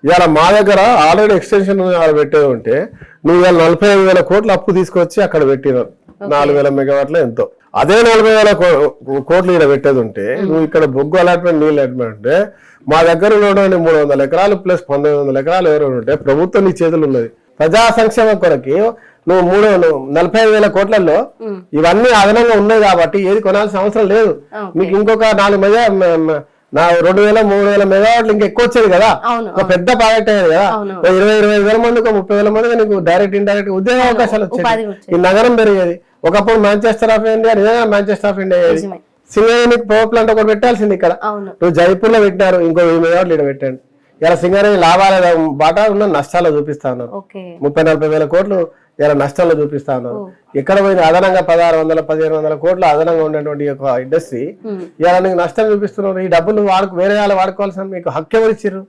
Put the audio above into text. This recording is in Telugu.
ఇవాళ మా దగ్గర ఆల్రెడీ ఎక్స్టెన్షన్ పెట్టేది ఉంటే నువ్వు ఇవాళ 45,000 కోట్ల అప్పు తీసుకొచ్చి అక్కడ పెట్టినావు 4,000 మెగావాట్లు ఎంతో. అదే 40,000 కోట్లు ఇక్కడ పెట్టేది ఉంటే నువ్వు ఇక్కడ బొగ్గు అలాట్మెంట్ నీళ్ళు అలాట్మెంట్ ఉంటే మా దగ్గర ఉన్నటువంటి 300 ఎకరాలు ప్లస్ 1900 ఎకరాలు ఎవరైనా ఉంటే ప్రభుత్వం నీ చేతులు ఉన్నది. ప్రజా సంక్షేమం కొరకి నువ్వు 45,000 కోట్లలో ఇవన్నీ అదనంగా ఉన్నాయి కాబట్టి ఏది కొనాల్సిన అవసరం లేదు. మీకు ఇంకొక 4 2,000-3,000 మెగావాట్లు ఇంకా ఎక్కువ వచ్చేది కదా, ఒక పెద్ద ప్రాజెక్ట్ అయ్యేది కదా. 20,000 మంది 30,000 మందికి నీకు డైరెక్ట్ ఇండైరెక్ట్ ఉద్యోగ అవకాశాలు వచ్చేది. ఈ నగరం పెరిగేది. ఒకప్పుడు మాంచెస్టర్ ఆఫ్ ఇండియా నిజంగా మాంచెస్టర్ ఆఫ్ ఇండియా అయ్యేది. సింగరేణి పవర్ ప్లాంట్ ఒకటి పెట్టాల్సింది ఇక్కడ. నువ్వు జైపూర్ లో పెట్టినారు, ఇంకో 1000 మెగావాట్లు ఇక్కడ పెట్టండి. ఇలా సింగరేణి లాభాల బాట ఉన్న నష్టాలు చూపిస్తా ఉన్నారు. 30,000-40,000 కోట్లు ఇలా నష్టాల్లో చూపిస్తా ఉన్నారు. ఎక్కడ పోయింది అదనంగా 1,600-1,500 కోట్లు అదనంగా ఉన్నటువంటి ఒక ఇండస్ట్రీ ఇలా నీకు నష్టం చూపిస్తున్నారు. ఈ డబ్బులు వేరే వాళ్ళు వాడుకోవాల్సిన మీకు హక్కు ఎవరు ఇచ్చారు?